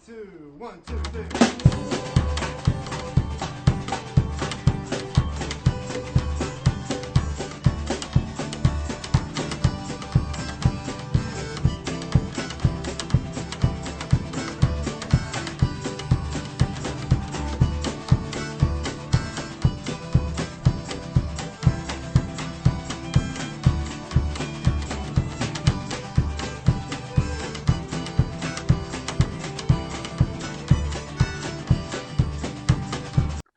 two, one, two, three.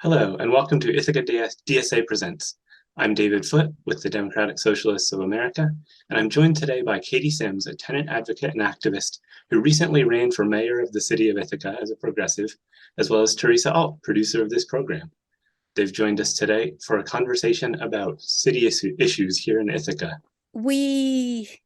Hello, and welcome to Ithaca DSA Presents. I'm David Foote with the Democratic Socialists of America, and I'm joined today by Katie Sims, a tenant advocate and activist who recently ran for mayor of the city of Ithaca as a progressive, as well as Theresa, producer of this program. They've joined us today for a conversation about city issues here in Ithaca. We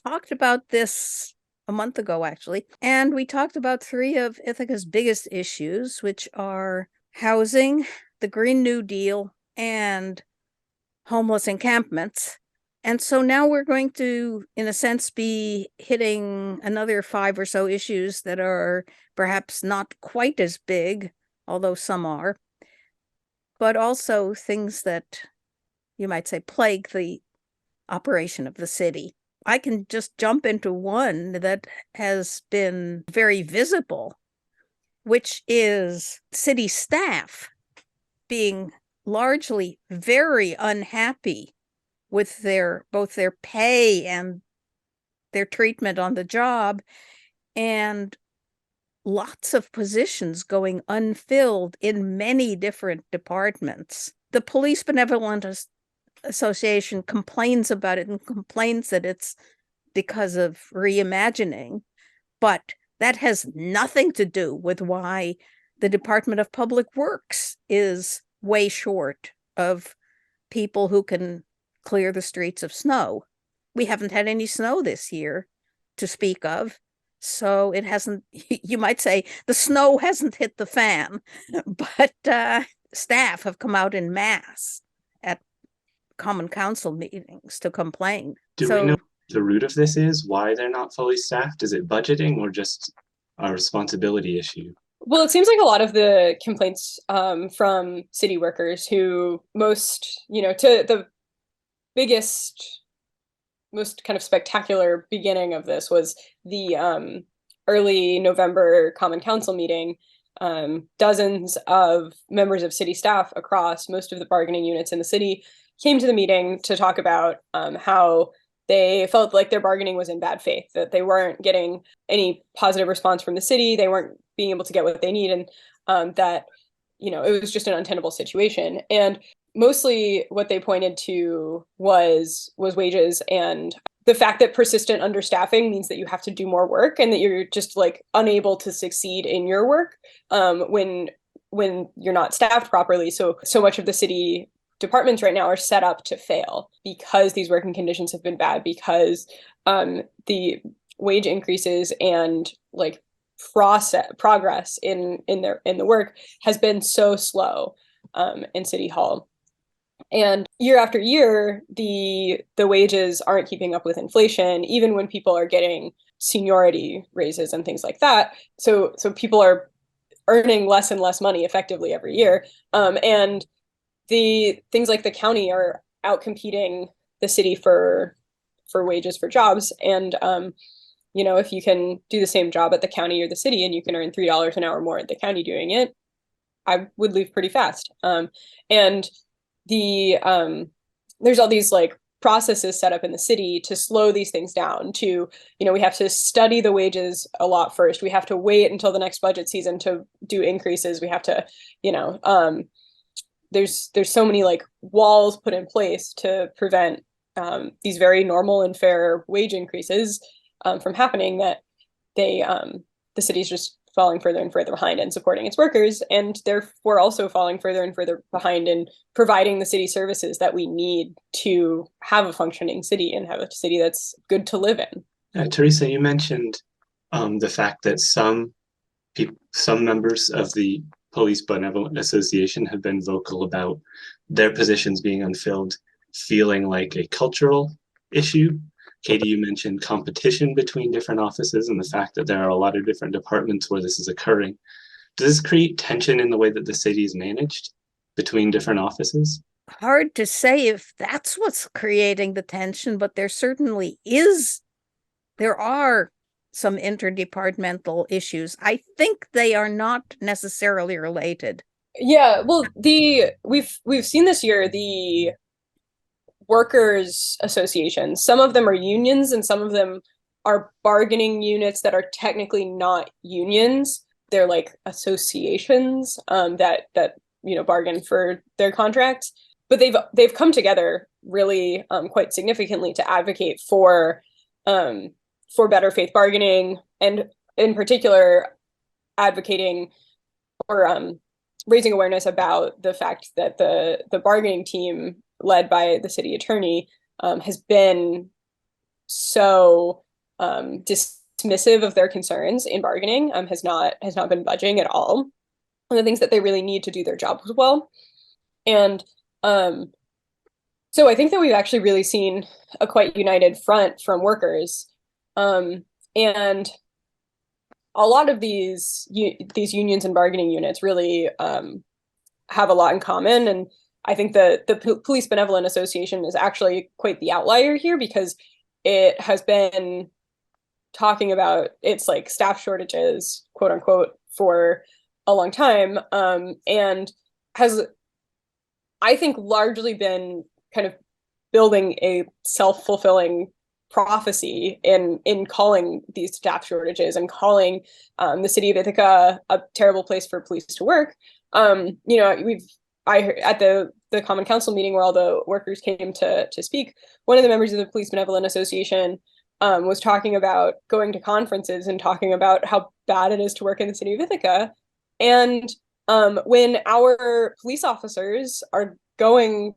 talked about this a month ago, actually, and we talked about three of Ithaca's biggest issues, which are housing, the Green New Deal, and homeless encampments. And so now we're going to, in a sense, be hitting another five or so issues that are perhaps not quite as big, although some are, but also things that you might say plague the operation of the city. I can just jump into one that has been very visible, which is city staff being largely very unhappy with both their pay and their treatment on the job, and lots of positions going unfilled in many different departments. The Police Benevolent Association complains about it and complains that it's because of reimagining, but that has nothing to do with why the Department of Public Works is way short of people who can clear the streets of snow. We haven't had any snow this year to speak of, so it hasn't, you might say, the snow hasn't hit the fan, but staff have come out in mass at Common Council meetings to complain. Do we know the root of this is? Why they're not fully staffed? Is it budgeting or just a responsibility issue? Well, it seems like a lot of the complaints from city workers who most, to the biggest, most kind of spectacular beginning of this was the early November Common Council meeting. Dozens of members of city staff across most of the bargaining units in the city came to the meeting to talk about how they felt like their bargaining was in bad faith, that they weren't getting any positive response from the city, they weren't being able to get what they need, and that, it was just an untenable situation. And mostly what they pointed to was wages and the fact that persistent understaffing means that you have to do more work and that you're just like unable to succeed in your work when you're not staffed properly. So much of the city departments right now are set up to fail because these working conditions have been bad, because the wage increases and like progress in the work has been so slow in City Hall. And year after year, the wages aren't keeping up with inflation, even when people are getting seniority raises and things like that. So people are earning less and less money effectively every year. And the things like the county are outcompeting the city for wages for jobs. And, if you can do the same job at the county or the city and you can earn $3 an hour more at the county doing it, I would leave pretty fast. And there's all these like processes set up in the city to slow these things down to, we have to study the wages a lot first. We have to wait until the next budget season to do increases. We have to, there's so many like walls put in place to prevent these very normal and fair wage increases from happening, that the city's just falling further and further behind in supporting its workers, and therefore also falling further and further behind in providing the city services that we need to have a functioning city and have a city that's good to live in. Theresa, you mentioned the fact that some members of the Police Benevolent Association have been vocal about their positions being unfilled, feeling like a cultural issue. Katie, you mentioned competition between different offices and the fact that there are a lot of different departments where this is occurring. Does this create tension in the way that the city is managed between different offices? Hard to say if that's what's creating the tension, but there certainly is. There are some interdepartmental issues. I think they are not necessarily related. Yeah, well, we've seen this year the workers associations. Some of them are unions and some of them are bargaining units that are technically not unions. They're like associations that bargain for their contracts. But they've come together really quite significantly to advocate for better faith bargaining, and in particular advocating or raising awareness about the fact that the bargaining team led by the city attorney has been so dismissive of their concerns in bargaining, has not been budging at all on the things that they really need to do their jobs well. And so I think that we've actually really seen a quite united front from workers. And a lot of these unions and bargaining units really have a lot in common. And I think the Police Benevolent Association is actually quite the outlier here, because it has been talking about its like staff shortages, quote unquote, for a long time, and has, I think, largely been kind of building a self-fulfilling prophecy in calling these staff shortages and calling the city of Ithaca a terrible place for police to work. At the Common Council meeting where all the workers came to speak, one of the members of the Police Benevolent Association was talking about going to conferences and talking about how bad it is to work in the city of Ithaca. And when our police officers are going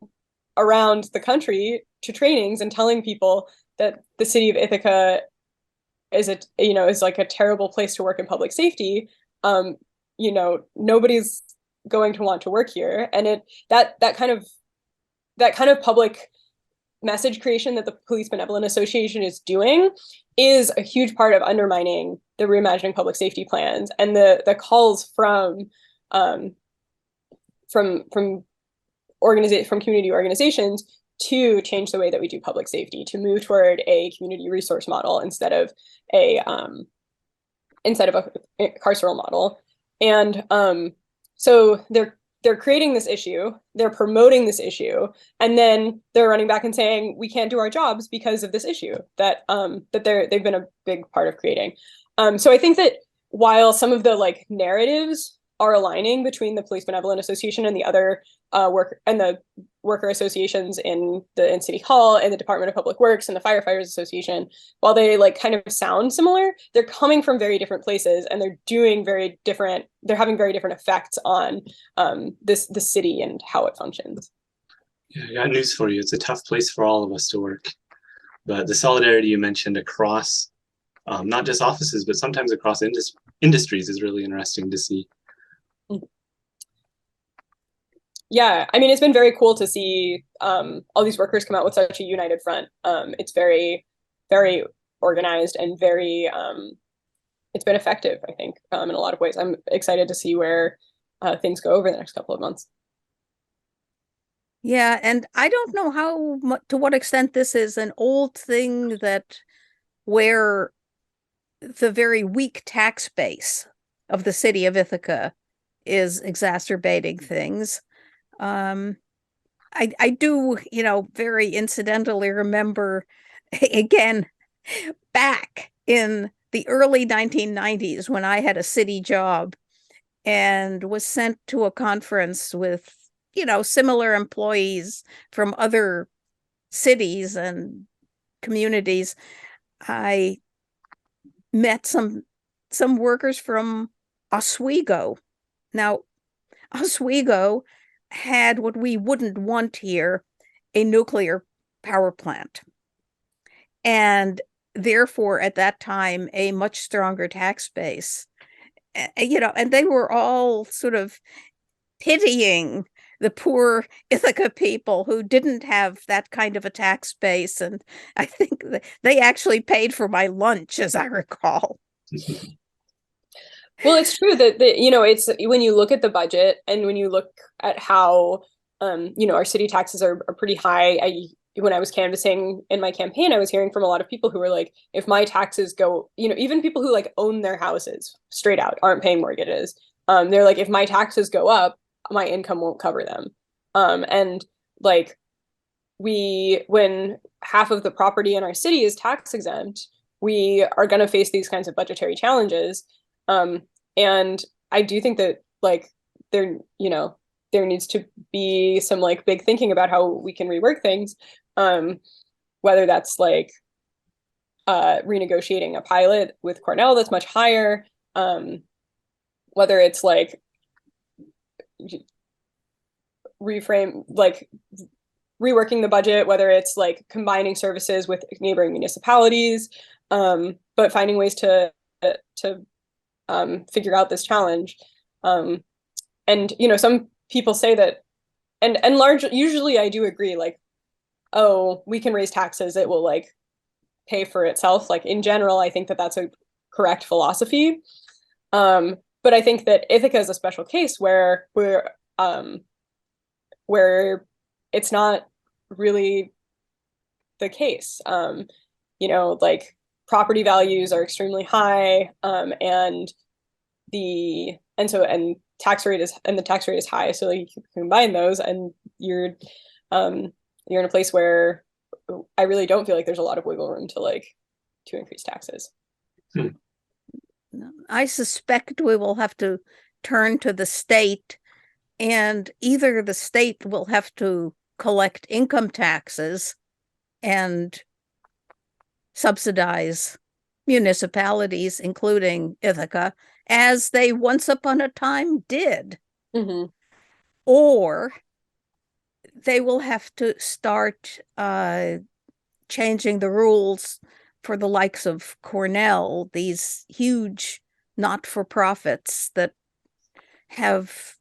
around the country to trainings and telling people that the city of Ithaca is like a terrible place to work in public safety, nobody's going to want to work here. And that kind of public message creation that the Police Benevolent Association is doing is a huge part of undermining the Reimagining Public Safety plans and the calls from community organizations to change the way that we do public safety, to move toward a community resource model instead of a carceral model. And so they're creating this issue, they're promoting this issue, and then they're running back and saying we can't do our jobs because of this issue that they've been a big part of creating. So I think that while some of the like narratives are aligning between the Police Benevolent Association and the other worker associations in City Hall and the Department of Public Works and the Firefighters Association, while they like kind of sound similar, they're coming from very different places and they're having very different effects on the city and how it functions. Yeah, I got news for you. It's a tough place for all of us to work. But the solidarity you mentioned across not just offices, but sometimes across industries is really interesting to see. Yeah, I mean, it's been very cool to see all these workers come out with such a united front. It's very, very organized and very, it's been effective, I think, in a lot of ways. I'm excited to see where things go over the next couple of months. Yeah, and I don't know to what extent this is an old thing where the very weak tax base of the city of Ithaca is exacerbating things. I do, very incidentally remember, again, back in the early 1990s when I had a city job and was sent to a conference with, similar employees from other cities and communities. I met some workers from Oswego. Now, Oswego had what we wouldn't want here, a nuclear power plant. And therefore, at that time, a much stronger tax base. And they were all sort of pitying the poor Ithaca people who didn't have that kind of a tax base. And I think they actually paid for my lunch, as I recall. Well, it's true that it's when you look at the budget and when you look at how our city taxes are pretty high. When I was canvassing in my campaign, I was hearing from a lot of people who were like, if my taxes go, even people who like own their houses straight out, aren't paying mortgages. They're like, if my taxes go up, my income won't cover them. And like when half of the property in our city is tax exempt, we are going to face these kinds of budgetary challenges. And I do think that like there needs to be some like big thinking about how we can rework things. Whether that's like renegotiating a pilot with Cornell that's much higher, whether it's like reworking the budget, whether it's like combining services with neighboring municipalities, but finding ways to figure out this challenge. And some people say that, and usually I do agree, like, oh, we can raise taxes, it will like pay for itself. Like in general, I think that that's a correct philosophy. But I think that Ithaca is a special case where it's not really the case. Like property values are extremely high, and the tax rate is high. So like you combine those, and you're in a place where I really don't feel like there's a lot of wiggle room to increase taxes. I suspect we will have to turn to the state, and either the state will have to collect income taxes and subsidize municipalities, including Ithaca, as they once upon a time did. Mm-hmm. Or they will have to start changing the rules for the likes of Cornell, these huge not-for-profits that have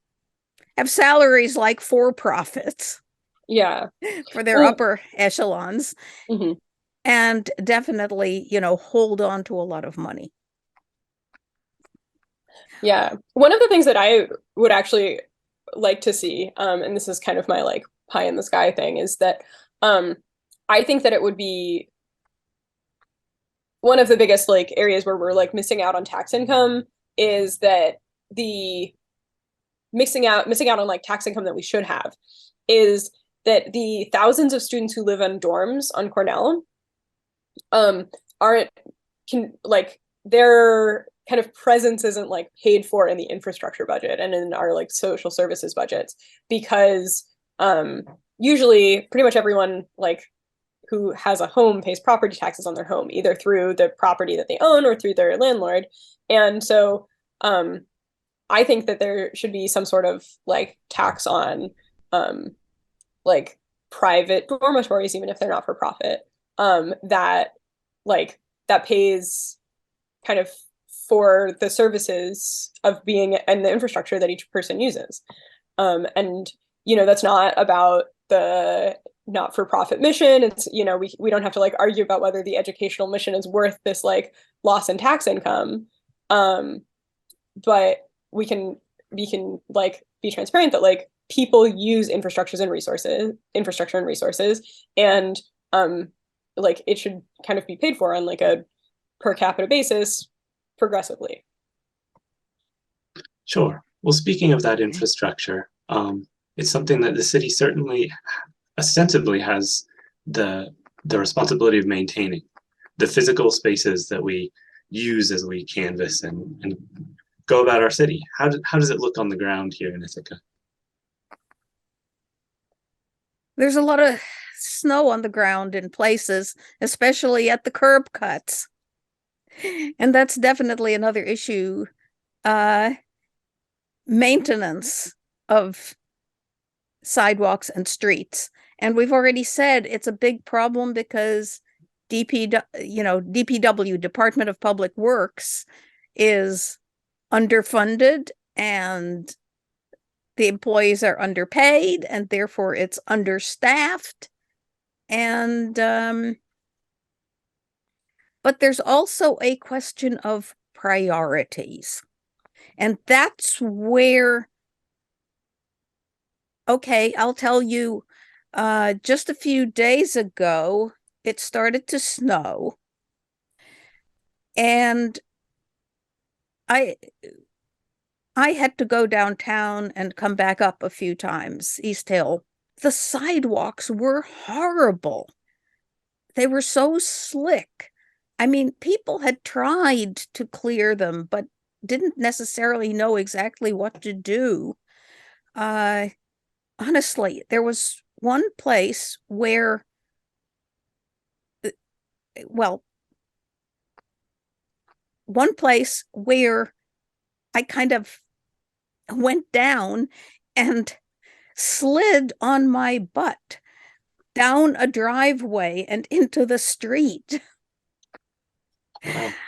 salaries like for-profits. Yeah. For their upper echelons. Mm-hmm. And definitely, hold on to a lot of money. Yeah. One of the things that I would actually like to see, and this is kind of my like pie in the sky thing, is that I think that it would be one of the biggest like areas where we're like missing out on tax income, is that the missing out on like tax income that we should have, is that the thousands of students who live in dorms on Cornell their kind of presence isn't like paid for in the infrastructure budget and in our like social services budgets, because usually pretty much everyone like who has a home pays property taxes on their home, either through the property that they own or through their landlord. And so I think that there should be some sort of like tax on like private dormitories, even if they're not for profit, that pays kind of for the services of being and the infrastructure that each person uses. And that's not about the not-for-profit mission. It's we don't have to like argue about whether the educational mission is worth this like loss in tax income, but we can like be transparent that like people use infrastructure and resources, and like it should kind of be paid for on like a per capita basis progressively. Sure. Well, speaking of that infrastructure, it's something that the city certainly ostensibly has the responsibility of maintaining, the physical spaces that we use as we canvass and go about our city. How does it look on the ground here in Ithaca? There's a lot of snow on the ground in places, especially at the curb cuts. And that's definitely another issue. Maintenance of sidewalks and streets. And we've already said it's a big problem because DPW, Department of Public Works, is underfunded and the employees are underpaid and therefore it's understaffed. And but there's also a question of priorities. And that's where, okay, I'll tell you, just a few days ago, it started to snow. And I had to go downtown and come back up a few times, East Hill. The sidewalks were horrible. They were so slick. I mean, people had tried to clear them, but didn't necessarily know exactly what to do. Honestly, there was one place where, I kind of went down and slid on my butt down a driveway and into the street.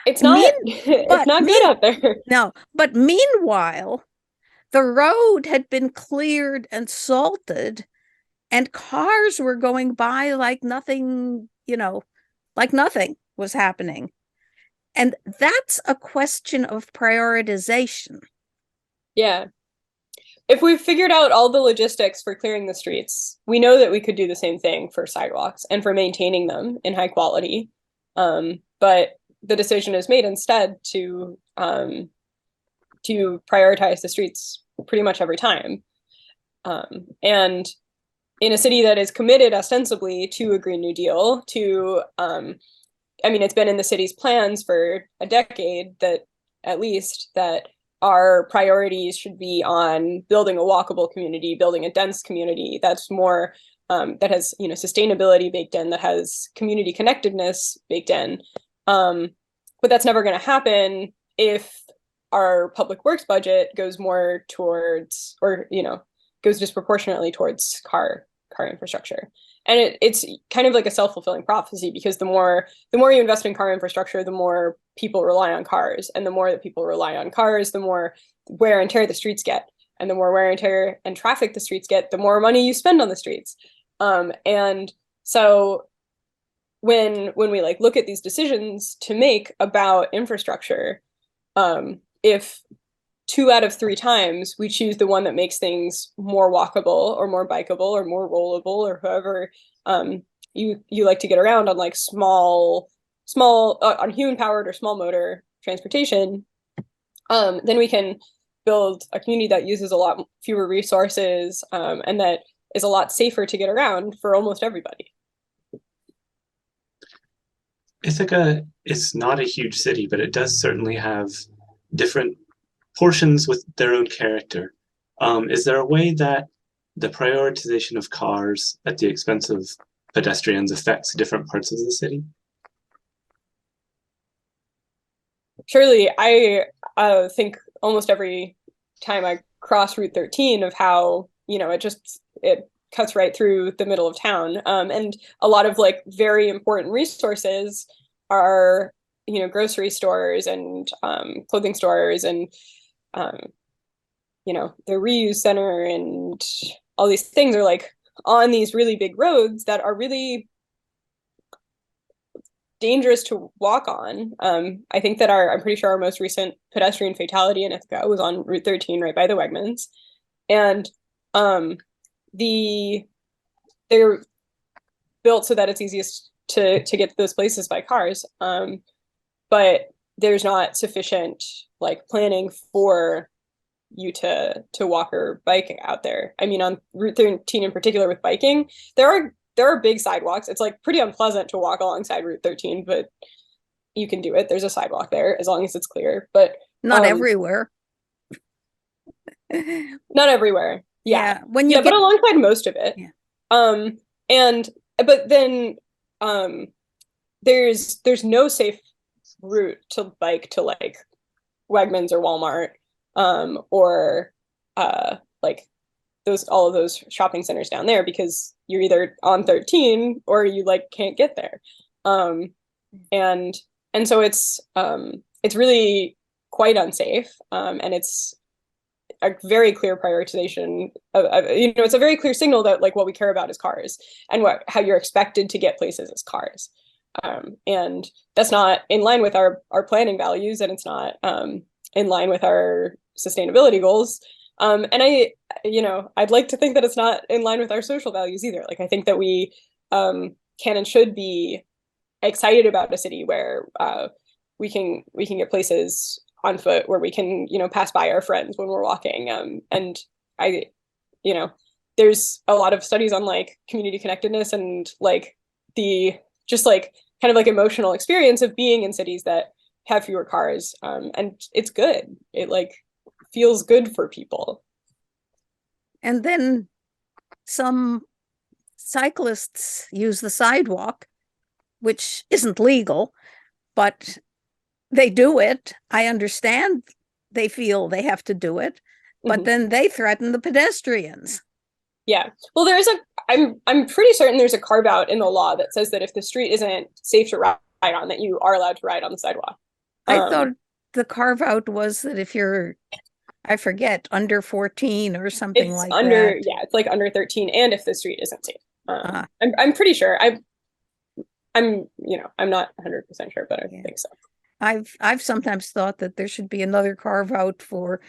It's not it's not good out there. No, but meanwhile, the road had been cleared and salted, and cars were going by like nothing, like nothing was happening. And that's a question of prioritization. Yeah. If we've figured out all the logistics for clearing the streets, we know that we could do the same thing for sidewalks and for maintaining them in high quality. But the decision is made instead to prioritize the streets pretty much every time. And in a city that is committed ostensibly to a Green New Deal, it's been in the city's plans for a decade that at least that our priorities should be on building a walkable community, building a dense community that's more, that has, sustainability baked in, that has community connectedness baked in. But that's never going to happen if our public works budget goes more towards, or, goes disproportionately towards car infrastructure. And it's kind of like a self-fulfilling prophecy, because the more you invest in car infrastructure, the more people rely on cars. And the more that people rely on cars, the more wear and tear the streets get. And the more wear and tear and traffic the streets get, the more money you spend on the streets. And so when we look at these decisions to make about infrastructure, if 2 out of 3 times we choose the one that makes things more walkable or more bikeable or more rollable or however you like to get around on small on human powered or small motor transportation, then we can build a community that uses a lot fewer resources and that is a lot safer to get around for almost everybody. Ithaca is not a huge city, but it does certainly have different portions with their own character. Is there a way that the prioritization of cars at the expense of pedestrians affects different parts of the city? Surely, I think almost every time I cross Route 13 of how, it cuts right through the middle of town. And a lot of very important resources are, grocery stores and clothing stores and the reuse center and all these things are on these really big roads that are really dangerous to walk on. I think that I'm pretty sure our most recent pedestrian fatality in Ithaca was on Route 13 right by the Wegmans. And they're built so that it's easiest to get to those places by cars. But there's not sufficient planning for you to walk or bike out there. I mean, on Route 13 in particular with biking, there are big sidewalks. It's pretty unpleasant to walk alongside Route 13, but you can do it. There's a sidewalk there as long as it's clear, but not everywhere. Not everywhere. Yeah. When you but alongside most of it. Yeah. But then there's no safe route to bike to Wegmans or Walmart or all of those shopping centers down there, because you're either on 13 or you can't get there. And so it's really quite unsafe. And it's a very clear prioritization it's a very clear signal that like what we care about is cars, and how you're expected to get places is cars. And that's not in line with our planning values, and it's not in line with our sustainability goals. And I'd like to think that it's not in line with our social values either. Like, I think that we can and should be excited about a city where we can get places on foot, where we can, pass by our friends when we're walking. And there's a lot of studies on like community connectedness and like the just like kind of like emotional experience of being in cities that have fewer cars. And it's good. It like feels good for people. And then some cyclists use the sidewalk, which isn't legal, but they do it. I understand they feel they have to do it, but then they threaten the pedestrians. Yeah. Well, I'm pretty certain there's a carve out in the law that says that if the street isn't safe to ride on, that you are allowed to ride on the sidewalk. I thought the carve out was that if you're, I forget, under 14 or something like that. Yeah, it's like under 13, and if the street isn't safe. I'm pretty sure. I'm not 100% sure, but I think so. I've sometimes thought that there should be another carve out for,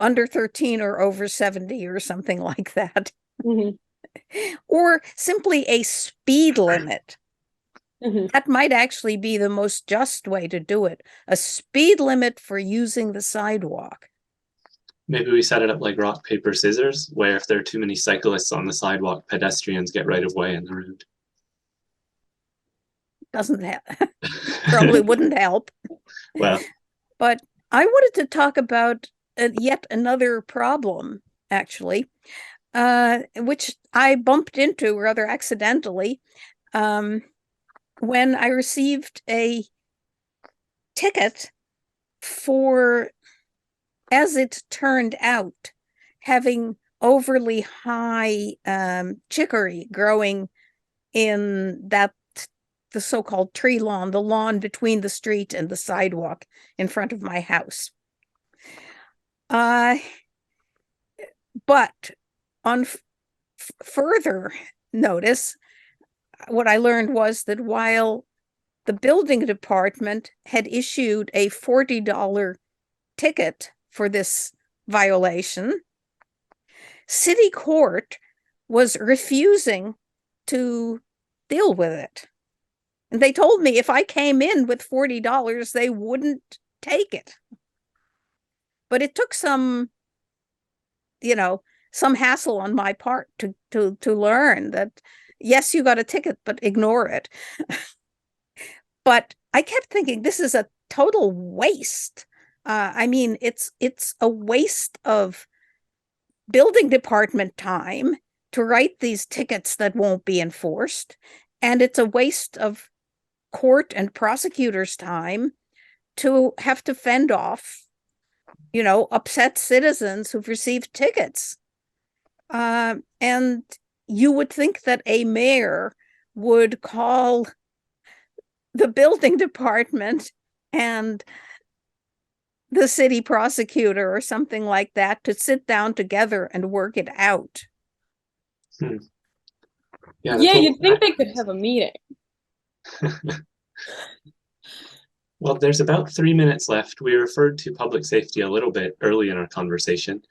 under 13 or over 70 or something like that. Or simply a speed limit. That might actually be the most just way to do it. A speed limit for using the sidewalk. Maybe we set it up like rock, paper, scissors, where if there are too many cyclists on the sidewalk, pedestrians get right of way in the road. Doesn't probably wouldn't help. Well, but I wanted to talk about yet another problem, actually, which I bumped into rather accidentally when I received a ticket for, as it turned out, having overly high chicory growing in the so-called tree lawn, the lawn between the street and the sidewalk in front of my house. But on further notice, what I learned was that while the building department had issued a $40 ticket for this violation, city court was refusing to deal with it. And they told me if I came in with $40, they wouldn't take it. But it took some hassle on my part to learn that, yes, you got a ticket, but ignore it. But I kept thinking, this is a total waste. I mean, it's a waste of building department time to write these tickets that won't be enforced. And it's a waste of court and prosecutors' time to have to fend off, upset citizens who've received tickets. And you would think that a mayor would call the building department and the city prosecutor or something like that to sit down together and work it out. Yeah, you'd think they could have a meeting. Well, there's about 3 minutes left. We referred to public safety a little bit early in our conversation.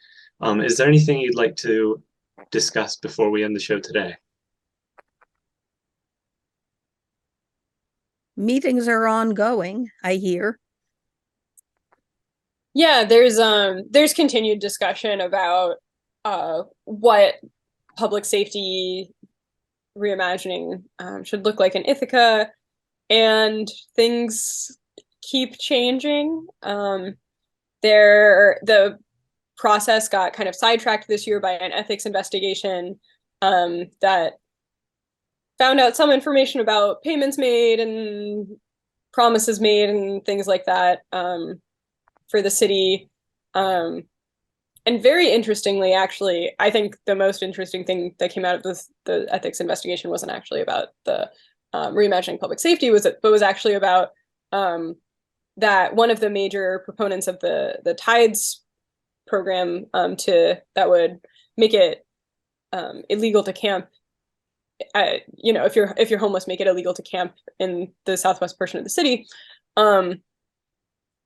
Is there anything you'd like to discuss before we end the show today? Meetings are ongoing, I hear. Yeah, there's continued discussion about what public safety reimagining should look like in Ithaca, and things keep changing. The process got kind of sidetracked this year by an ethics investigation that found out some information about payments made and promises made and things like that for the city. And very interestingly, actually, I think the most interesting thing that came out of the ethics investigation wasn't actually about the reimagining public safety, but was actually about that one of the major proponents of the tides program that would make it illegal to camp. If you're homeless, make it illegal to camp in the southwest portion of the city.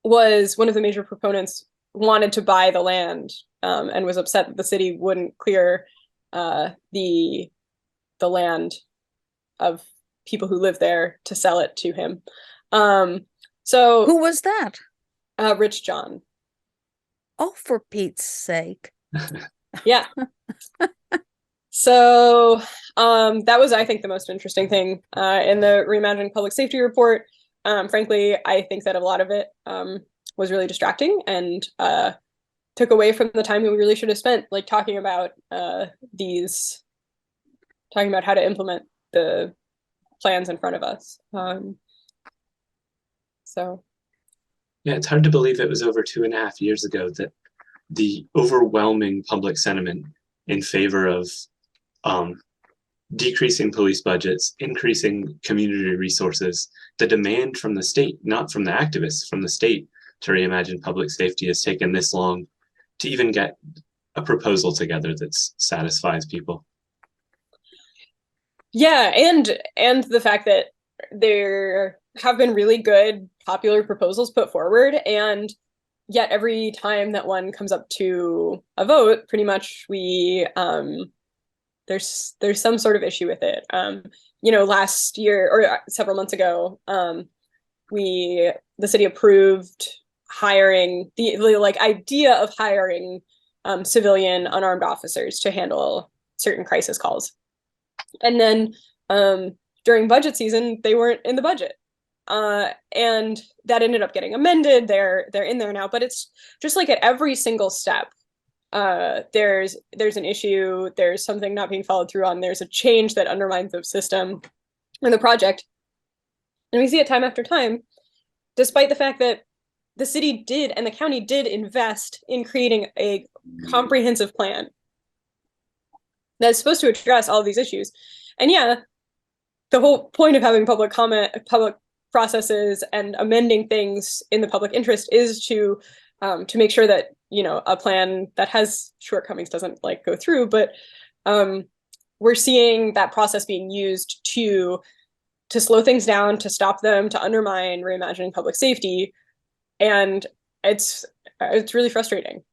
Was one of the major proponents, wanted to buy the land, and was upset that the city wouldn't clear the land of people who live there to sell it to him. So Who was that? Rich John. Oh, for Pete's sake. Yeah. So that was, I think, the most interesting thing in the Reimagining Public Safety report. Frankly, I think that a lot of it was really distracting and took away from the time that we really should have spent like talking about how to implement the plans in front of us. Yeah, it's hard to believe it was over 2.5 years ago that the overwhelming public sentiment in favor of decreasing police budgets, increasing community resources, the demand from the state, not from the activists, from the state to reimagine public safety has taken this long to even get a proposal together that satisfies people. Yeah, and the fact that there have been really good popular proposals put forward, and yet every time that one comes up to a vote, pretty much there's some sort of issue with it. Last year or several months ago, the city approved hiring the idea of hiring civilian unarmed officers to handle certain crisis calls. And then during budget season, they weren't in the budget. And that ended up getting amended. They're in there now, but it's just like at every single step, there's an issue, there's something not being followed through on, there's a change that undermines the system and the project. And we see it time after time, despite the fact that the city did and the county did invest in creating a comprehensive plan that's supposed to address all of these issues. And yeah, the whole point of having public comment, public processes and amending things in the public interest is to make sure that, a plan that has shortcomings doesn't go through. But we're seeing that process being used to slow things down, to stop them, to undermine reimagining public safety. And it's really frustrating.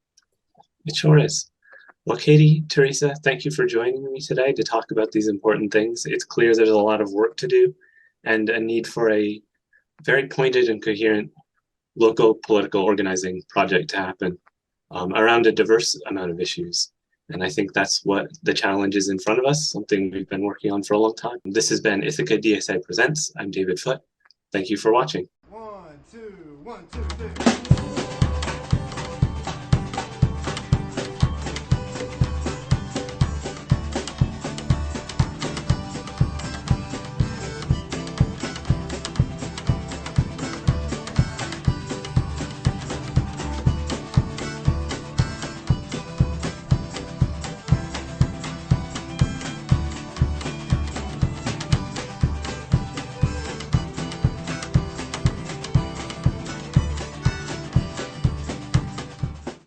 It sure is. Well, Katie, Theresa, thank you for joining me today to talk about these important things. It's clear there's a lot of work to do and a need for a very pointed and coherent local political organizing project to happen around a diverse amount of issues. And I think that's what the challenge is in front of us, something we've been working on for a long time. This has been Ithaca DSA Presents. I'm David Foote. Thank you for watching. 1, 2, 1, 2, 3.